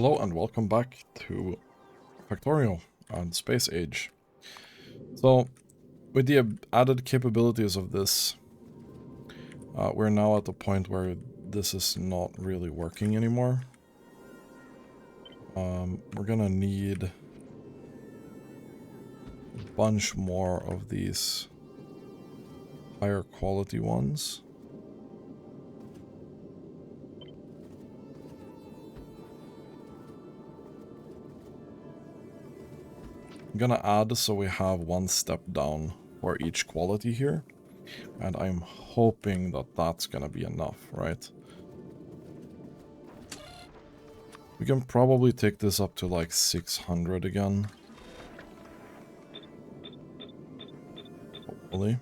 Hello and welcome back to Factorio and Space Age. So, with the added capabilities of this, we're now at the point where this is not really working anymore. We're gonna need a bunch more of these higher quality ones. I'm gonna add so we have one step down for each quality here. And I'm hoping that that's gonna be enough, right? We can probably take this up to like 600 again. Hopefully.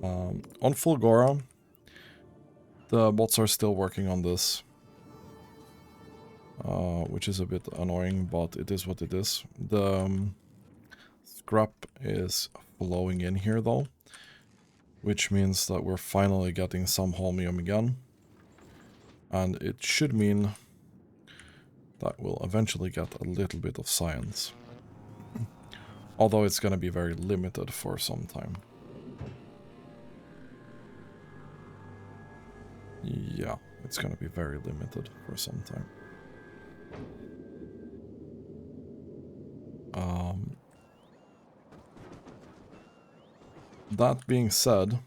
On Fulgora, the bots are still working on this. Which is a bit annoying, but it is what it is. The scrap is flowing in here though, which means that we're finally getting some holmium again. And it should mean that we'll eventually get a little bit of science. Although it's going to be very limited for some time. Yeah, it's going to be very limited for some time. That being said,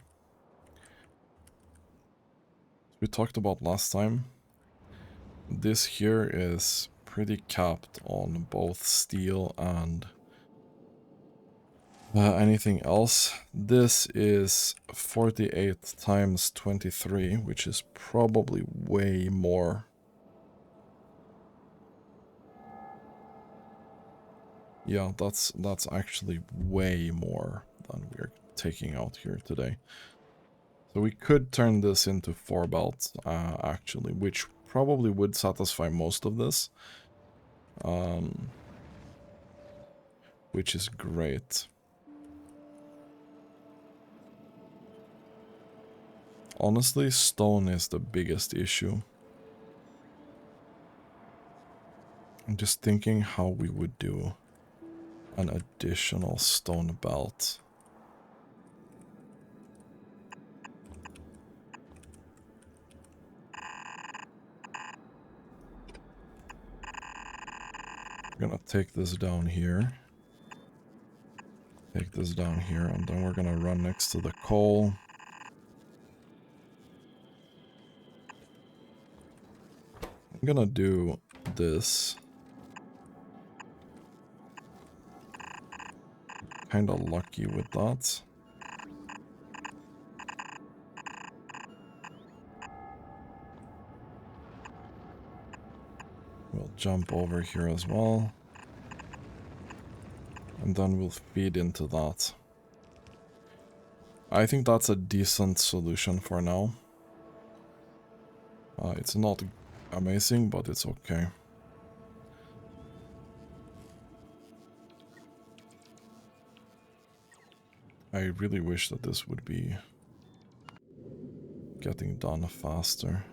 we talked about last time, this here is pretty capped on both steel and anything else. This is 48 times 23, which is probably way more. Yeah, that's actually way more than we're taking out here today. So we could turn this into 4 belts, actually, which probably would satisfy most of this. Which is great. Honestly, stone is the biggest issue. I'm just thinking how we would do an additional stone belt. We're gonna take this down here. Take this down here, and then we're gonna run next to the coal. I'm gonna do this. Kinda lucky with that. We'll jump over here as well. And then we'll feed into that. I think that's a decent solution for now. It's not amazing, but it's okay. I really wish that this would be getting done faster.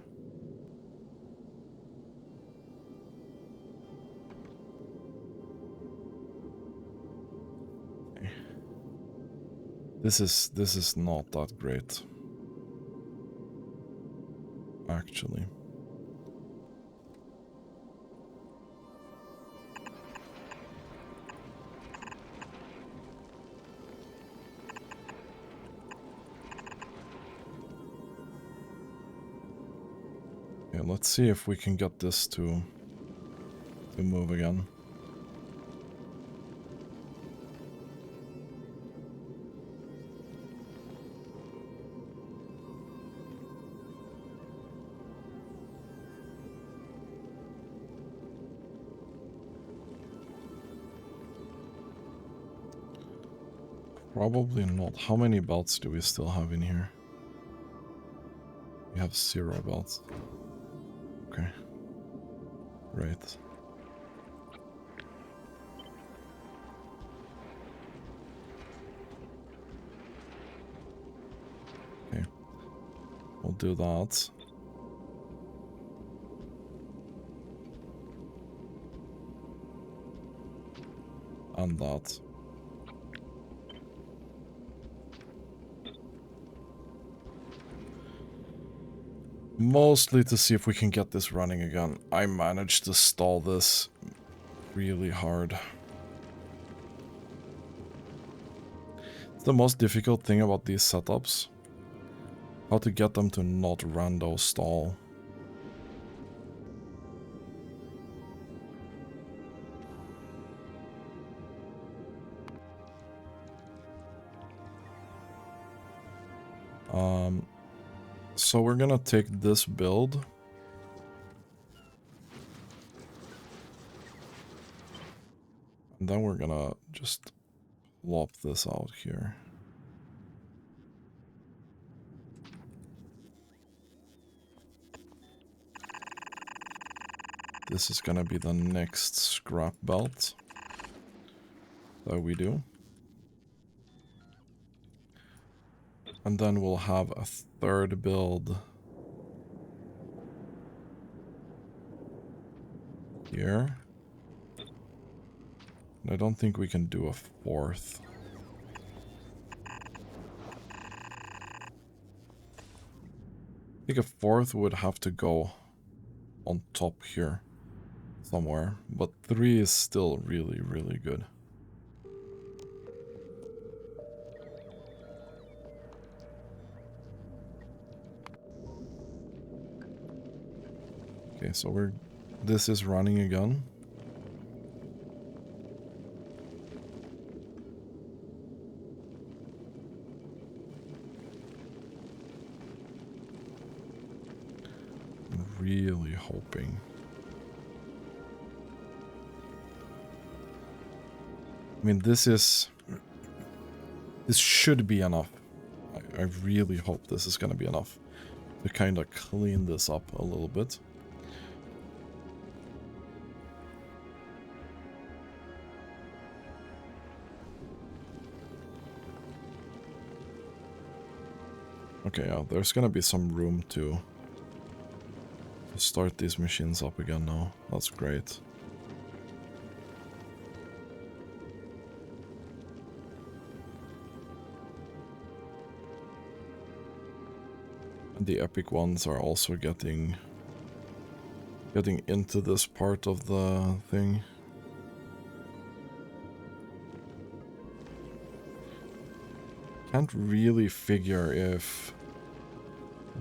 Okay. This is not that great, actually. Yeah, let's see if we can get this to move again. Probably not. How many belts do we still have in here? We have 0 belts. Okay. Right. Okay. We'll do that. and that. Mostly to see if we can get this running again. I managed to stall this really hard. It's the most difficult thing about these setups. How to get them to not rando stall. So we're gonna take this build. And then we're gonna just lop this out here. This is gonna be the next scrap belt that we do. And then we'll have a third build here. And I don't think we can do a fourth. I think a fourth would have to go on top here somewhere. But 3 is still really, really good. Okay, so this is running again. I'm really hoping. I mean, this should be enough. I really hope this is gonna be enough to kind of clean this up a little bit. Okay, yeah, there's gonna be some room to start these machines up again now. That's great. And the epic ones are also getting into this part of the thing. Can't really figure if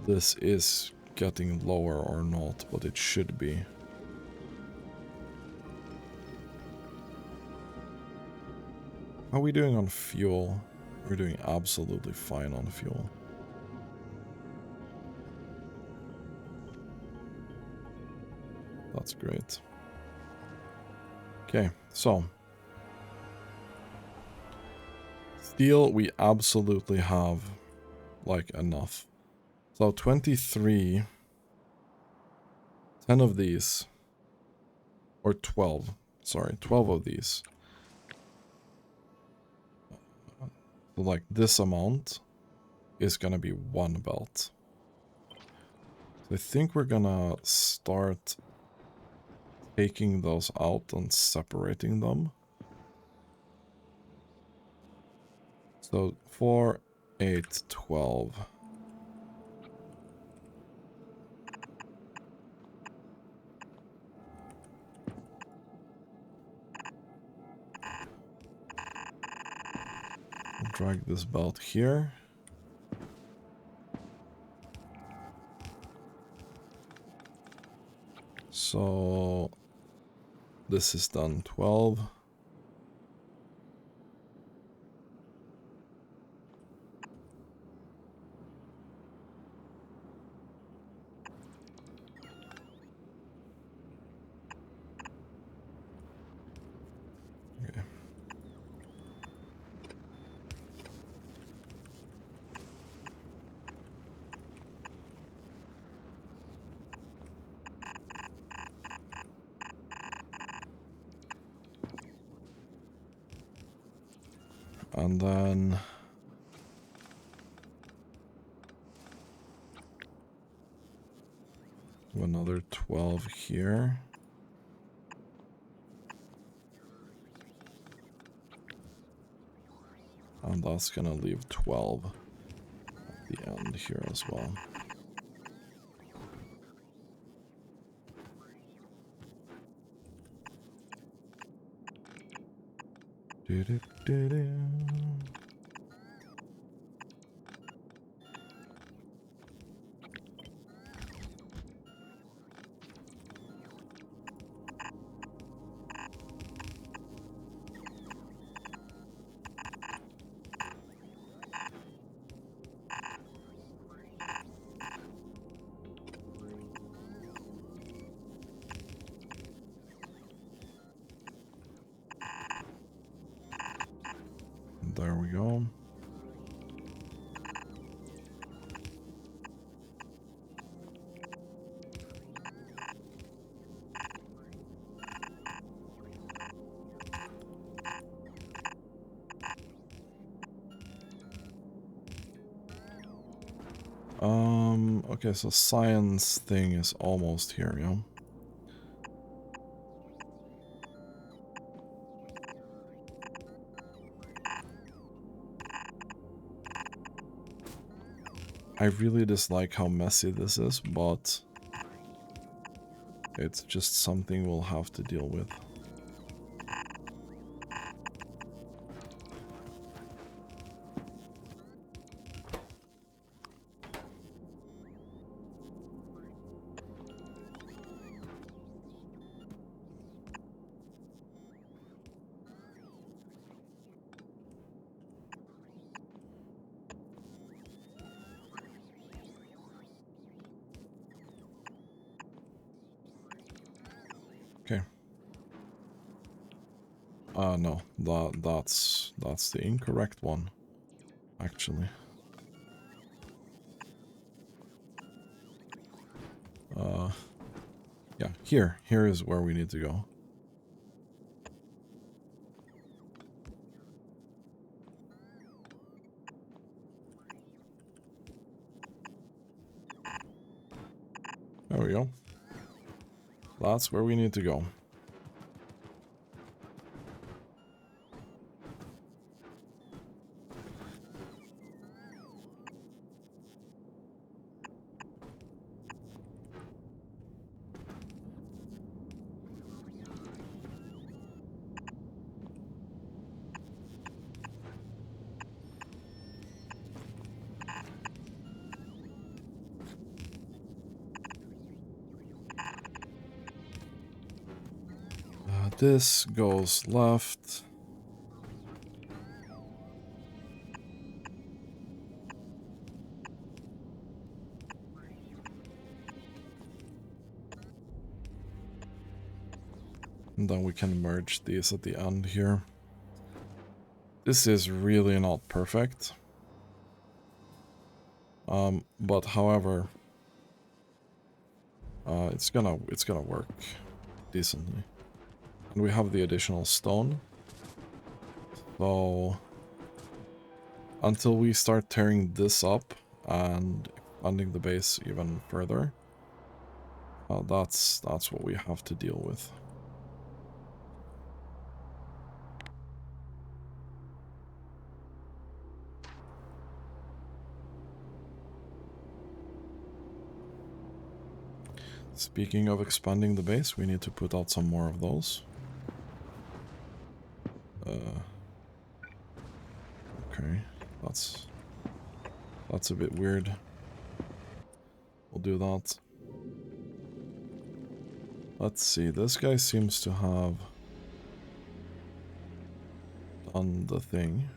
this is getting lower or not, but it should be. How are we doing on fuel? We're doing absolutely fine on fuel. That's great. Okay, so steel we absolutely have like enough. So 23, 10 of these, or 12, sorry, 12 of these. So like this amount is gonna be one belt. So I think we're gonna start taking those out and separating them. So 4, 8, 12. Drag this belt here. So this is done 12. Okay. And then another 12 here. and that's gonna leave 12 at the end here as well. There we go. Okay, so science thing is almost here, yeah? I really dislike how messy this is, but it's just something we'll have to deal with. Okay. No, that's the incorrect one, actually. Yeah, here is where we need to go. There we go. That's where we need to go. This goes left. And then we can merge these at the end here. This is really not perfect. But however, it's gonna work decently. And we have the additional stone. So until we start tearing this up and expanding the base even further, that's what we have to deal with. Speaking of expanding the base, we need to put out some more of those. Okay, that's a bit weird. We'll do that. Let's see, this guy seems to have done the thing.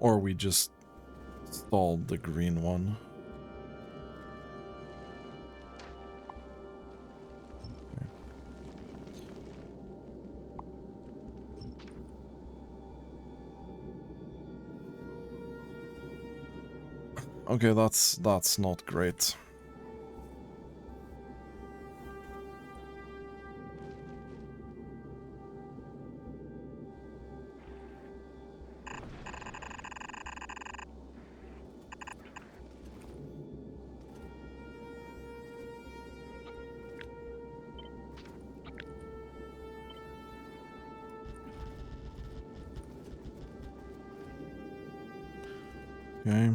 Or we just stalled the green one. Okay, that's not great. Okay.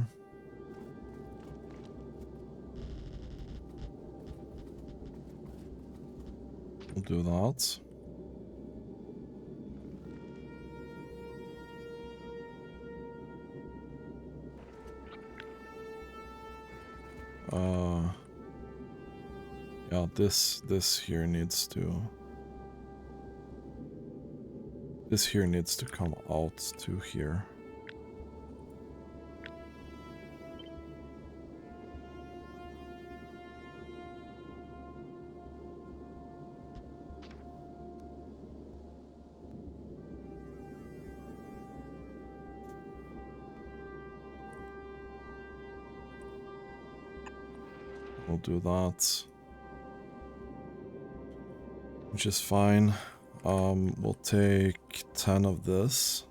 We'll do that. Yeah, this here needs to... This here needs to come out to here. We'll do that. Which is fine. We'll take 10 of this.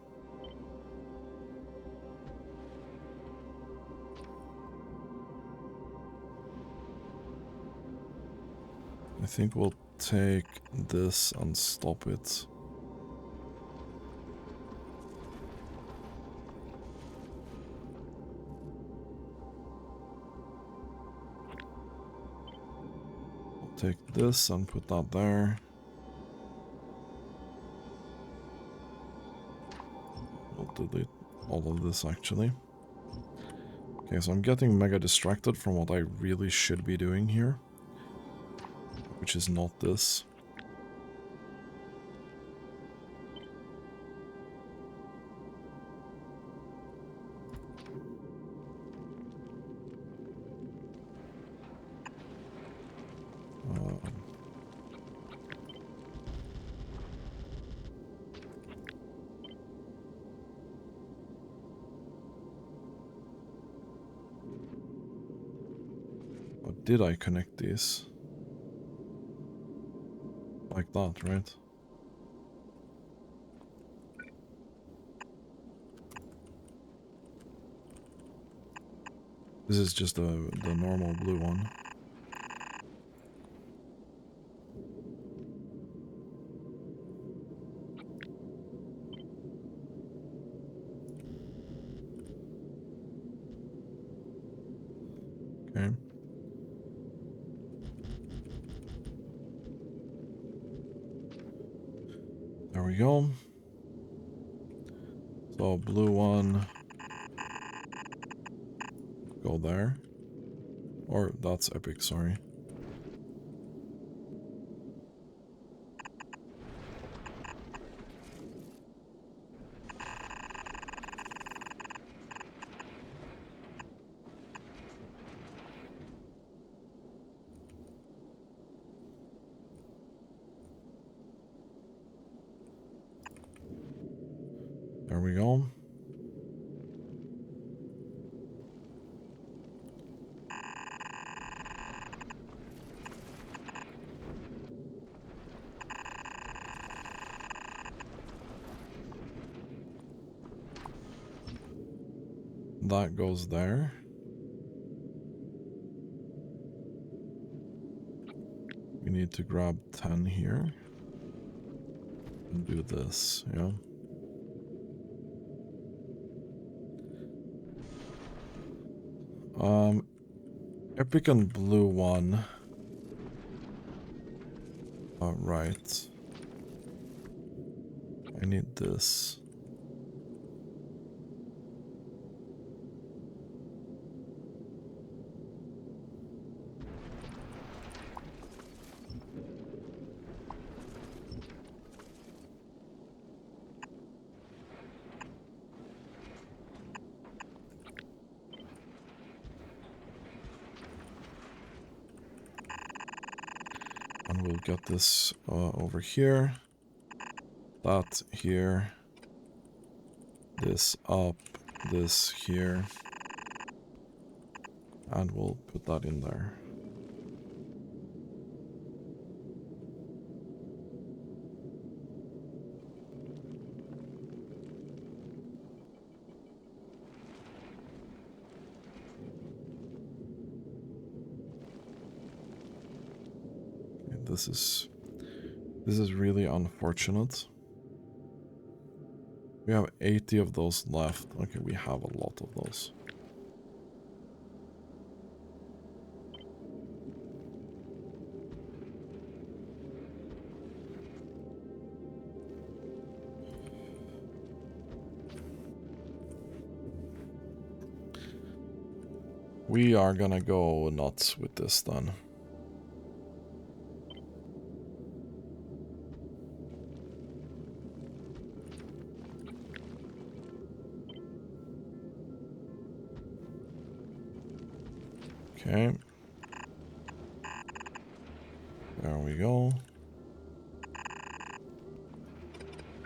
I think we'll take this and stop it. We'll take this and put that there. We'll delete all of this actually. Okay, so I'm getting mega distracted from what I really should be doing here. Which is not this. Or did I connect these? Like that, right? This is just the normal blue one. Okay. There we go. So blue one, go there. Or that's epic, sorry. There we go. That goes there. We need to grab 10 here. And do this, yeah. Epic and blue one. Right. I need this. And we'll get this over here. That here. This up. This here. And we'll put that in there. This is really unfortunate. We have 80 of those left. Okay, we have a lot of those. We are gonna go nuts with this then. Okay. There we go.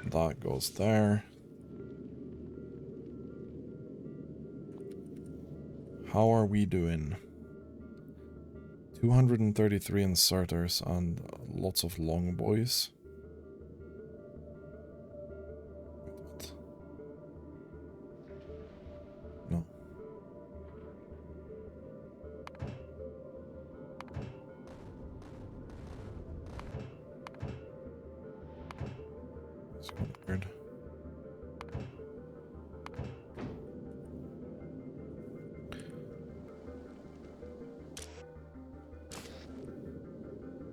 That goes there. How are we doing? 233 inserters and lots of long boys. What? No. It's kind of weird.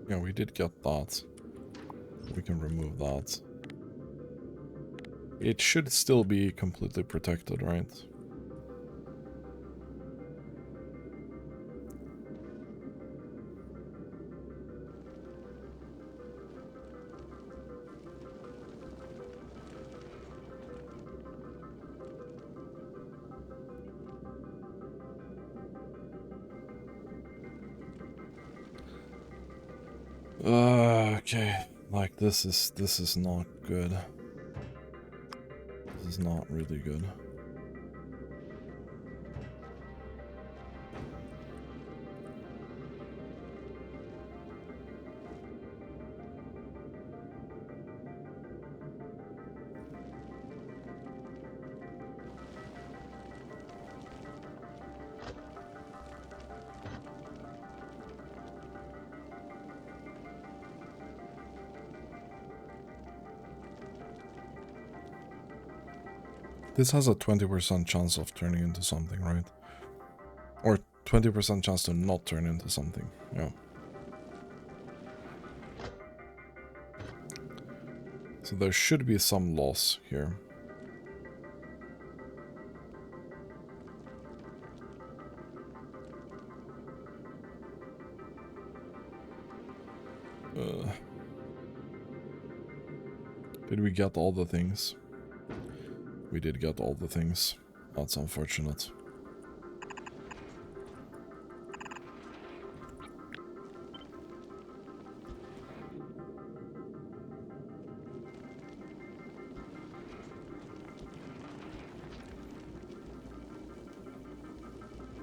Yeah, we did get that. We can remove that. It should still be completely protected, right? Okay. Like this is not good. This is not really good. This has a 20% chance of turning into something, right? Or 20% chance to not turn into something, yeah. So there should be some loss here. Did we get all the things? We did get all the things. That's unfortunate.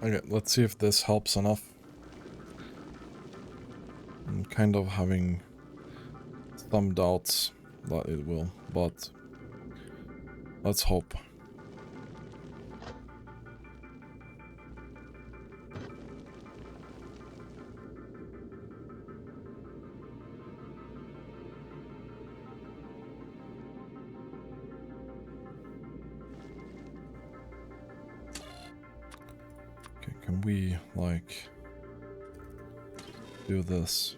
Okay, let's see if this helps enough. I'm kind of having some doubts that it will, but let's hope. Okay, can we, like, do this?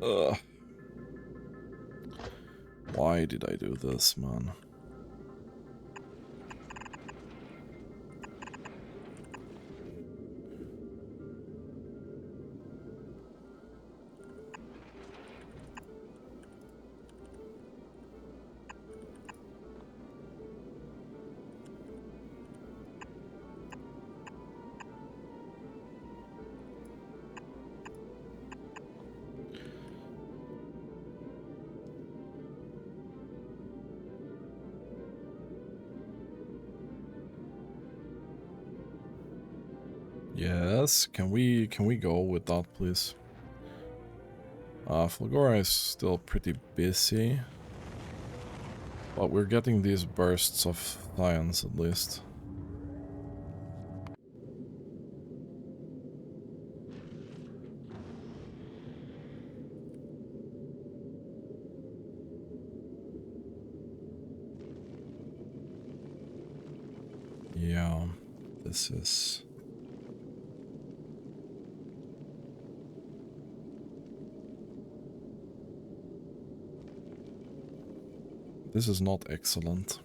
Ugh. Why did I do this, man? Yes, can we go with that, please? Flagora is still pretty busy, but we're getting these bursts of science at least. Yeah, This is... This is not excellent.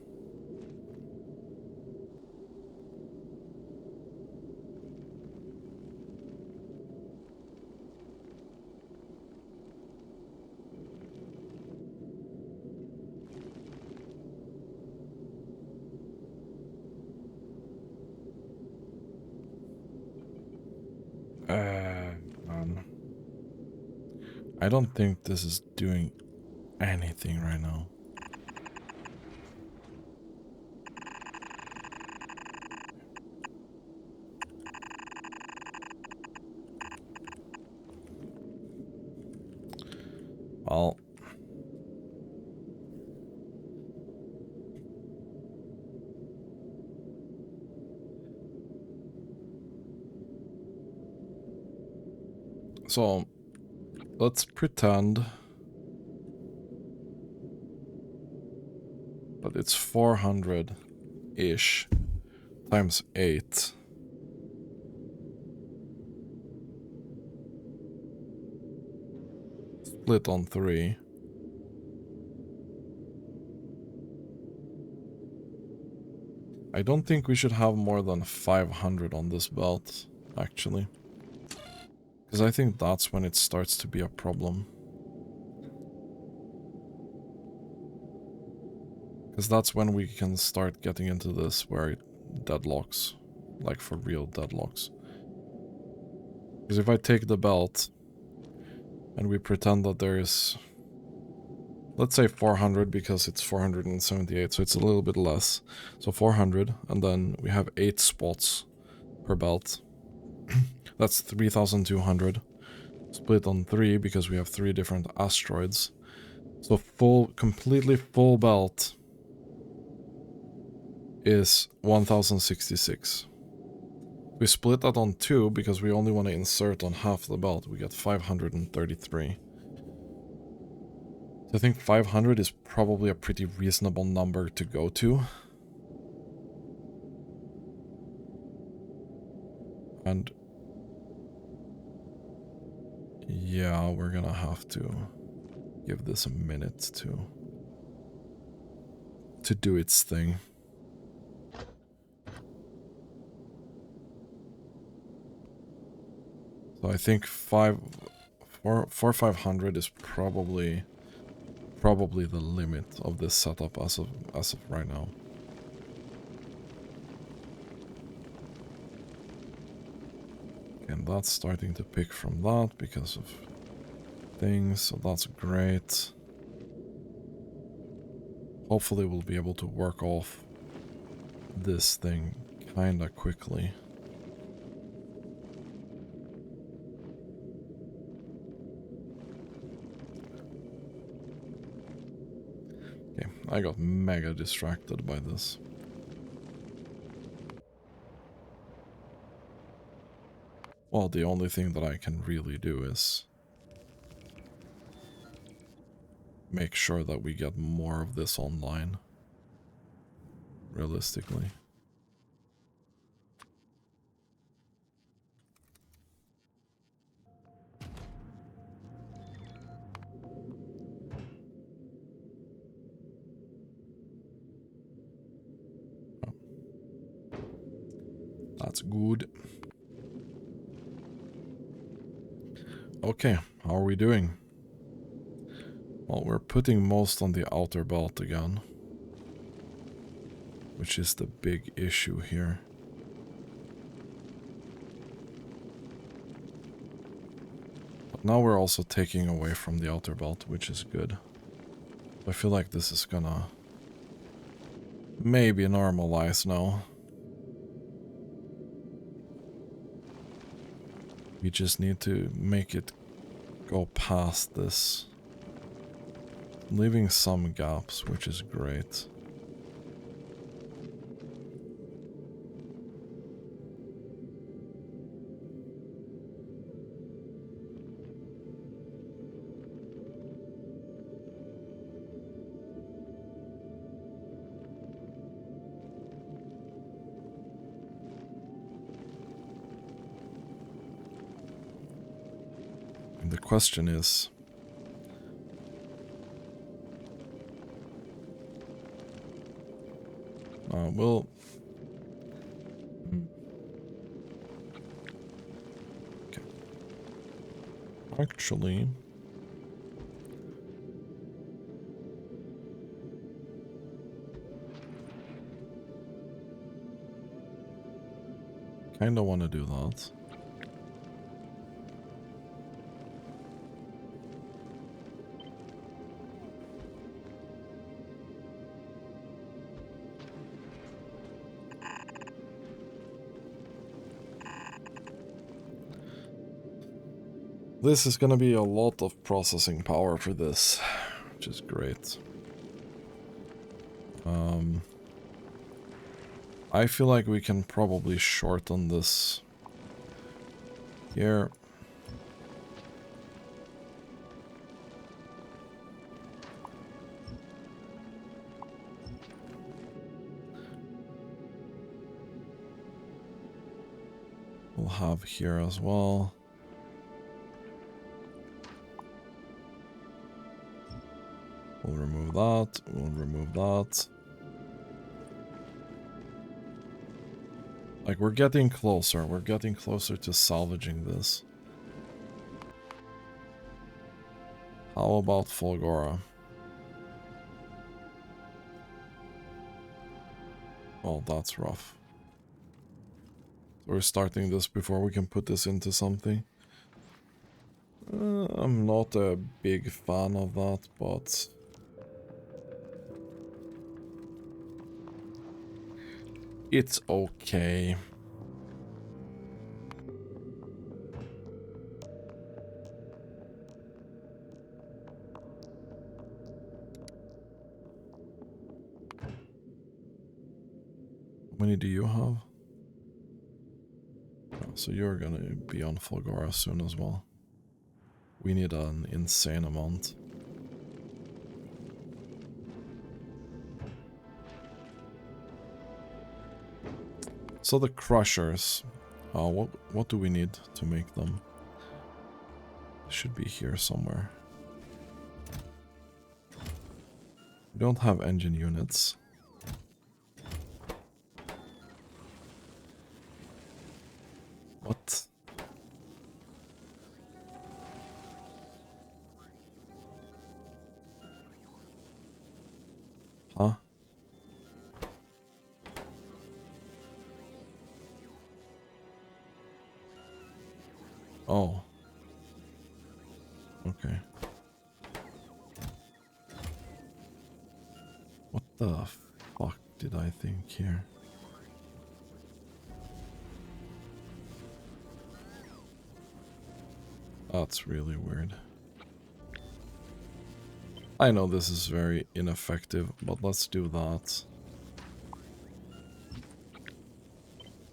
Man. I don't think this is doing anything right now. Well, so let's pretend that it's 400-ish times 8. Split on 3. I don't think we should have more than 500 on this belt, actually. Because I think that's when it starts to be a problem. Because that's when we can start getting into this where it deadlocks. Like for real deadlocks. Because if I take the belt and we pretend that there is... Let's say 400 because it's 478, so it's a little bit less. So 400, and then we have 8 spots per belt. That's 3,200. Split on 3 because we have 3 different asteroids. So completely full belt is 1,066. We split that on 2 because we only want to insert on half the belt. We get 533. I think 500 is probably a pretty reasonable number to go to. And yeah, we're gonna have to give this a minute to do its thing. So I think 500 is probably the limit of this setup as of right now. And that's starting to pick from that because of things, so that's great. Hopefully we'll be able to work off this thing kinda quickly. Okay, I got mega distracted by this. Well, the only thing that I can really do is make sure that we get more of this online, realistically. That's good. Okay, how are we doing? Well, we're putting most on the outer belt again, which is the big issue here. But now we're also taking away from the outer belt, which is good. I feel like this is gonna maybe normalize now. We just need to make it go past this, leaving some gaps, which is great. the question is... we'll... Okay. Actually... Kinda wanna do that. This is gonna be a lot of processing power for this, which is great. I feel like we can probably shorten this here. We'll have here as well. We'll remove that. We'll remove that. Like, we're getting closer. We're getting closer to salvaging this. How about Fulgora? Oh, that's rough. We're starting this before we can put this into something. I'm not a big fan of that, but... it's okay. How many do you have? Oh, so you're gonna be on Fulgora soon as well. We need an insane amount. So the crushers, what do we need to make them? Should be here somewhere. We don't have engine units. What? Huh? Oh. Okay. What the fuck did I think here? That's really weird. I know this is very ineffective, but let's do that.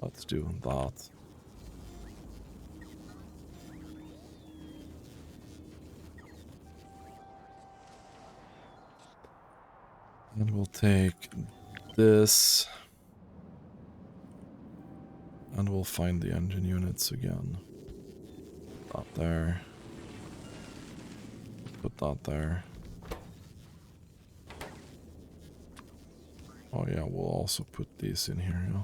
Let's do that. And we'll take this. And we'll find the engine units again. That there. Put that there. Oh yeah, we'll also put these in here, yeah.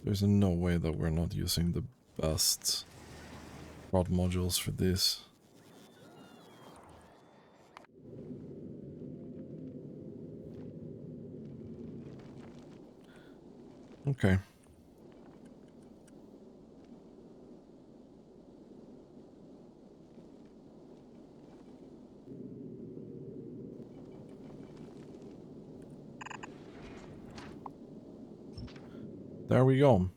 There's no way that we're not using the best prod modules for this. Okay. There we go.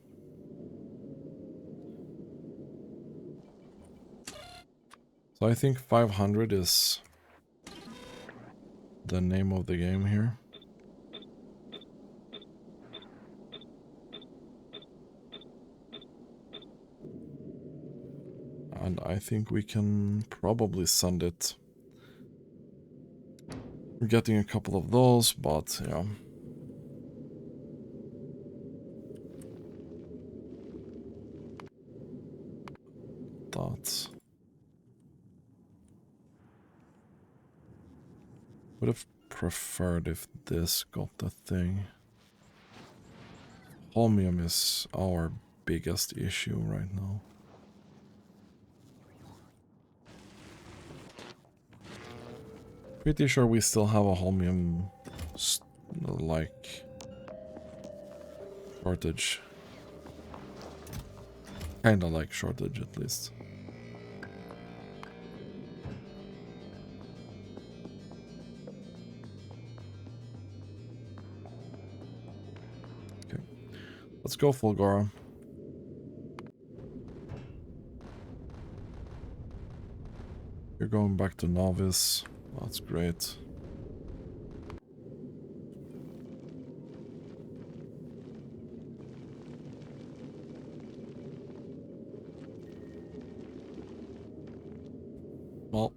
So I think 500 is the name of the game here. And I think we can probably send it. We're getting a couple of those, but yeah. that. Would have preferred if this got the thing. Holmium is our biggest issue right now. Pretty sure we still have a holmium like shortage. Kinda like shortage at least. Okay. Let's go Fulgora. You're going back to novice. That's great. Well,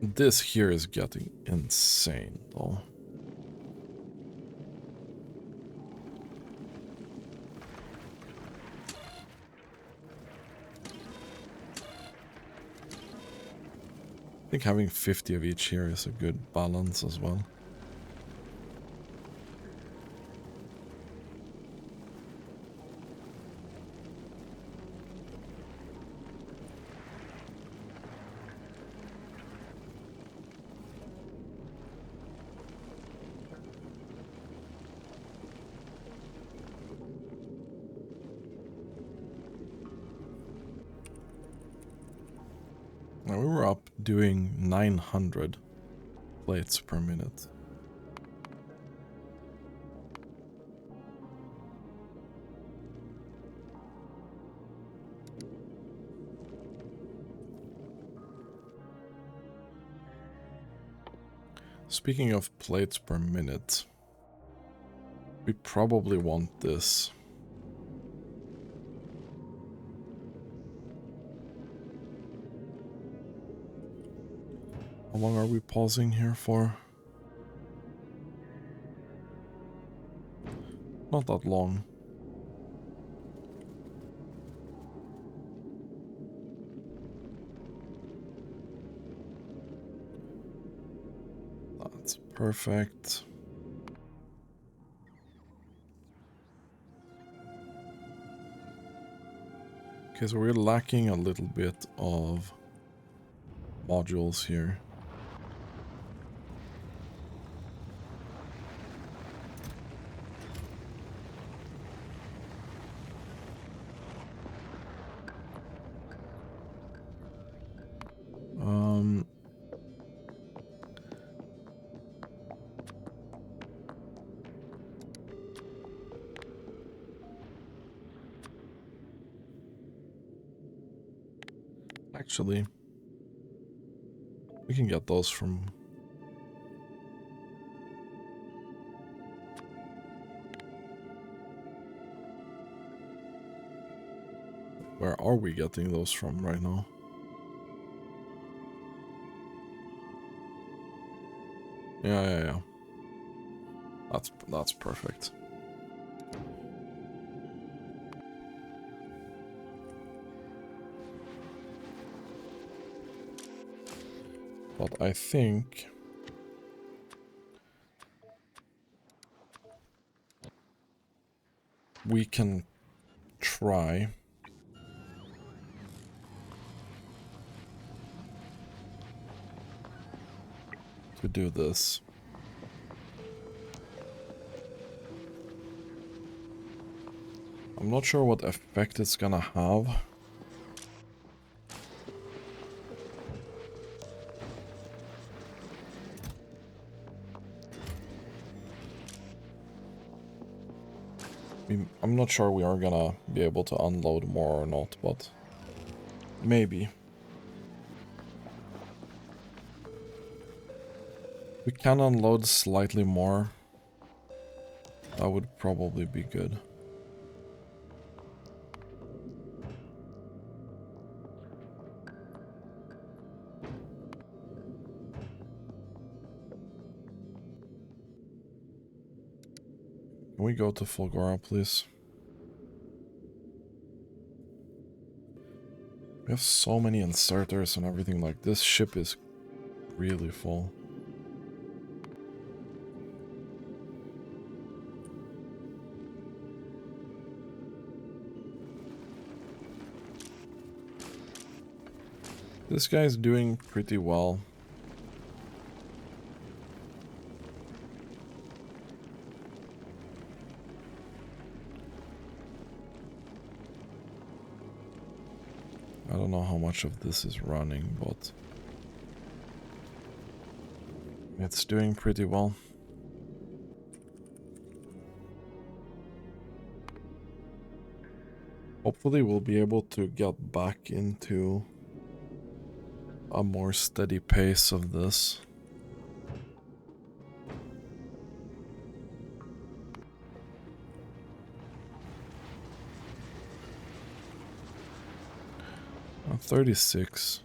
this here is getting insane, though. I think having 50 of each here is a good balance as well. Now we were up doing 900 plates per minute. Speaking of plates per minute, we probably want this. How long are we pausing here for? Not that long. That's perfect. Okay, so we're lacking a little bit of modules here. Actually, we can get those from... Where are we getting those from right now? Yeah. That's perfect. But I think we can try to do this. I'm not sure what effect it's gonna have. I'm not sure we are gonna be able to unload more or not, but maybe. We can unload slightly more. That would probably be good. Can we go to Fulgora, please? We have so many inserters and everything, like this ship is really full. This guy's doing pretty well. I don't know how much of this is running, but it's doing pretty well. Hopefully we'll be able to get back into a more steady pace of this. I'm 36.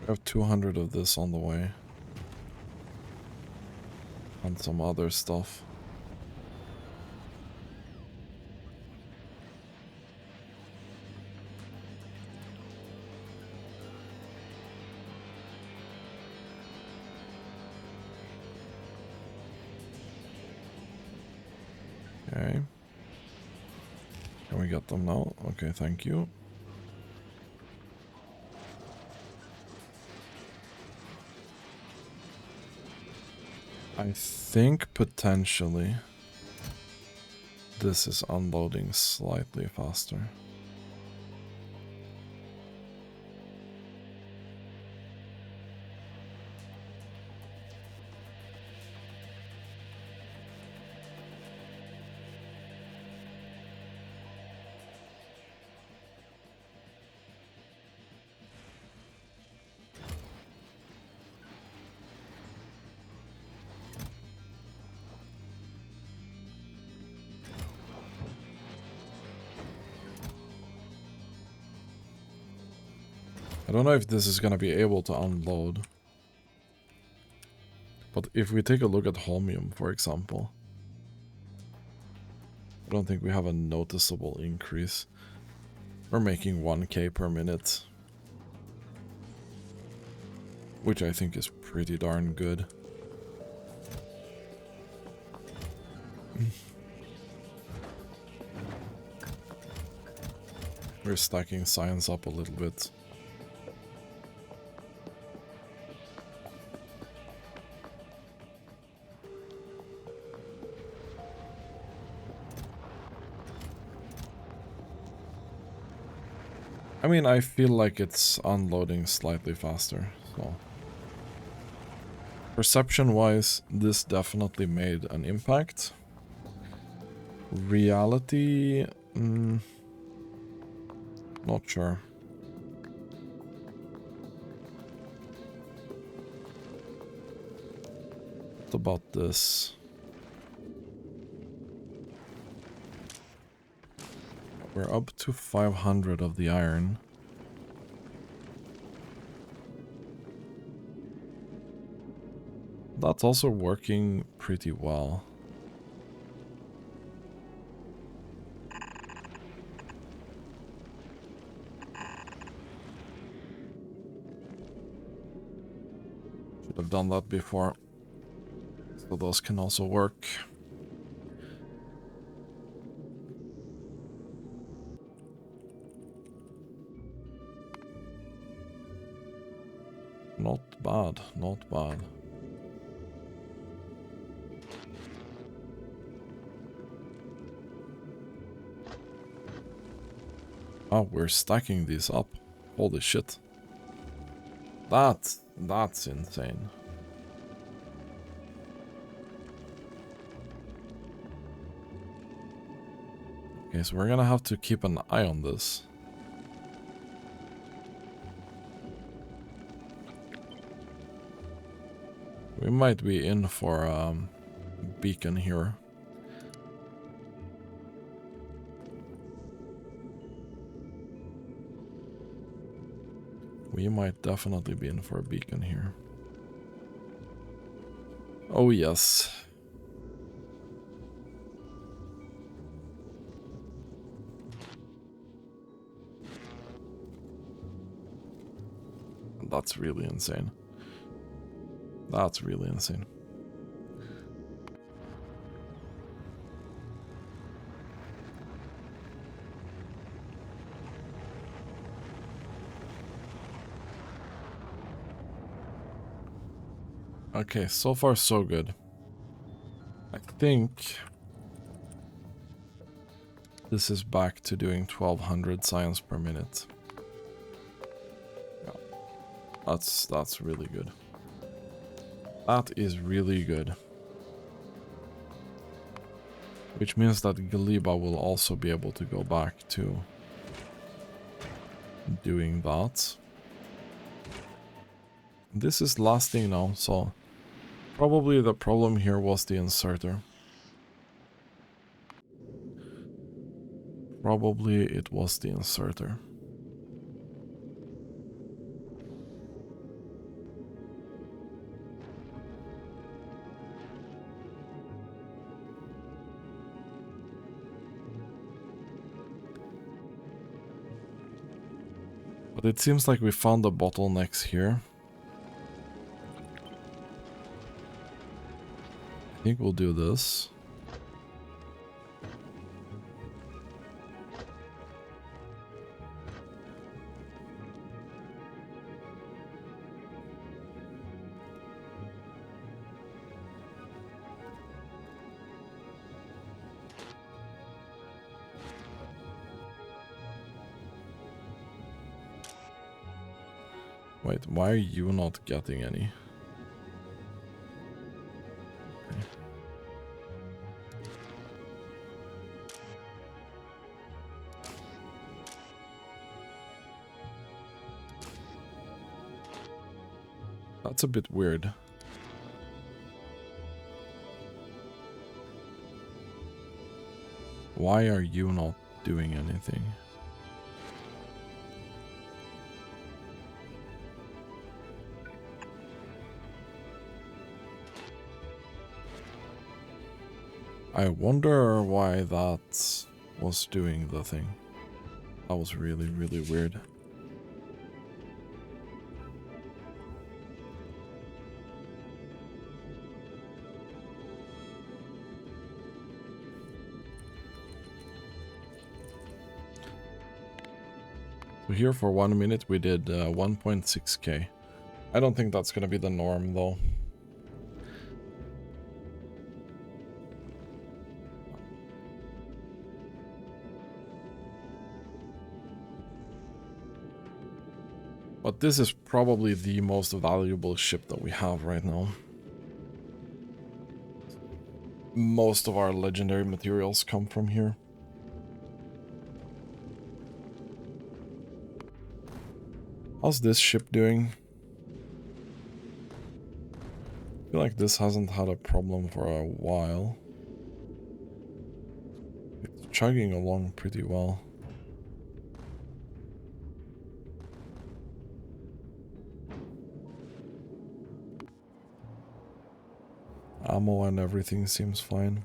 We have 200 of this on the way. And some other stuff. Okay. Can we get them now? Okay, thank you. I think potentially this is unloading slightly faster. I don't know if this is gonna be able to unload. But if we take a look at holmium, for example, I don't think we have a noticeable increase. We're making 1k per minute, which I think is pretty darn good. We're stacking science up a little bit. I mean, I feel like it's unloading slightly faster, so... Perception-wise, this definitely made an impact. Reality... not sure. What about this? We're up to 500 of the iron. That's also working pretty well. Should have done that before. So those can also work. Not bad, not bad. Oh, we're stacking these up. Holy shit. That's insane. Okay, so we're gonna have to keep an eye on this. We might be in for a beacon here. We might definitely be in for a beacon here. Oh yes. That's really insane. That's really insane. Okay, so far so good. I think this is back to doing 1200 science per minute. Yeah, that's really good. That is really good. Which means that Galiba will also be able to go back to doing that. This is lasting now, so probably the problem here was the inserter. Probably it was the inserter. But it seems like we found the bottlenecks here. I think we'll do this. Wait, why are you not getting any? Okay. That's a bit weird. Why are you not doing anything? I wonder why that was doing the thing. That was really, really weird. So here for 1 minute we did 1.6k. I don't think that's gonna be the norm though. But this is probably the most valuable ship that we have right now. Most of our legendary materials come from here. How's this ship doing? I feel like this hasn't had a problem for a while. It's chugging along pretty well. Ammo and everything seems fine.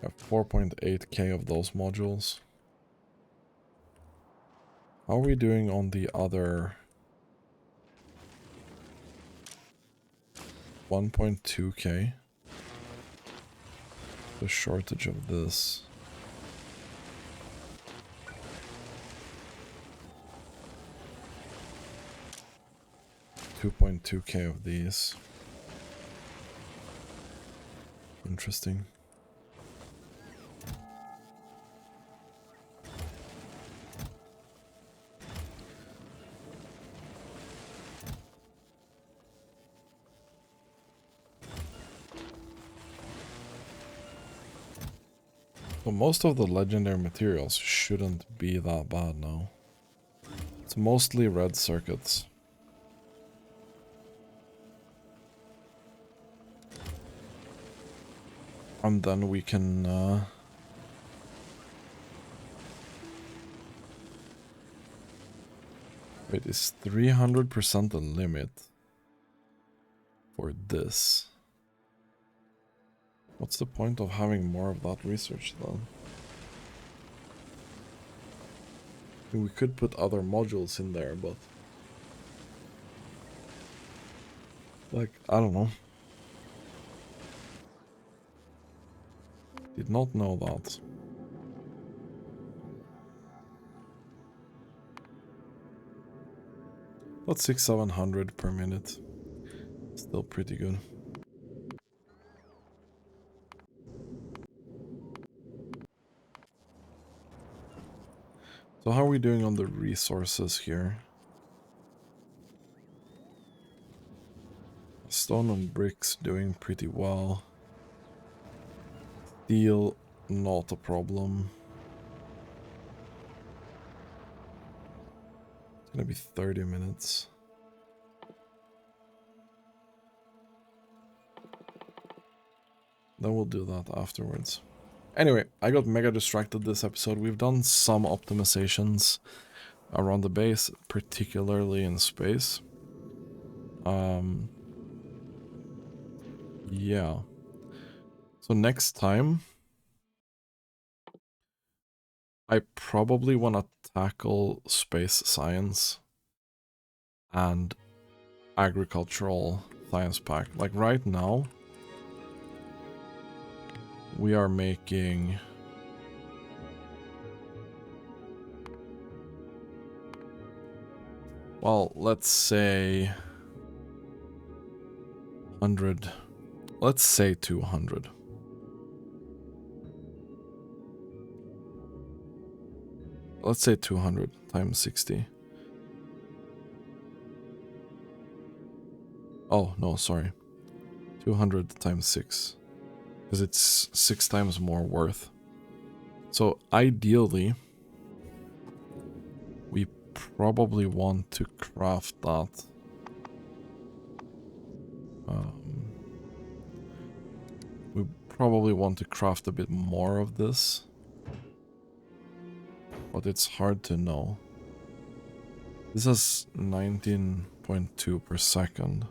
Got 4.8k of those modules. How are we doing on the other 1.2k? The shortage of this. 2.2k of these. Interesting. So most of the legendary materials shouldn't be that bad now. It's mostly red circuits. And then we can wait, is 300% the limit for this? What's the point of having more of that research then? We could put other modules in there, but like, I don't know. Did not know that. About 600-700 per minute. Still pretty good. So how are we doing on the resources here? Stone and bricks doing pretty well. Steel, not a problem. It's gonna be 30 minutes. Then we'll do that afterwards. Anyway, I got mega distracted this episode. We've done some optimizations around the base, particularly in space. Yeah. So next time, I probably want to tackle space science and agricultural science pack. Like right now, we are making... Well, let's say 100. Let's say 200. Let's say 200 times 60. Oh, no, sorry. 200 times 6. Because it's 6 times more worth. So ideally, we probably want to craft that. We probably want to craft a bit more of this. But it's hard to know. This is 19.2 per second.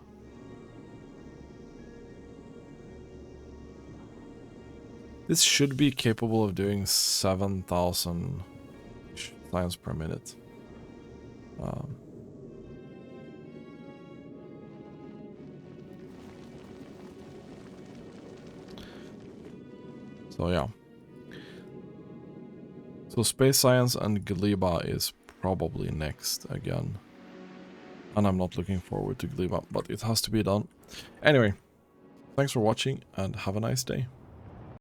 This should be capable of doing 7,000 times per minute. So yeah. So space science and Gleba is probably next again. And I'm not looking forward to Gleba, but it has to be done. Anyway, thanks for watching and have a nice day.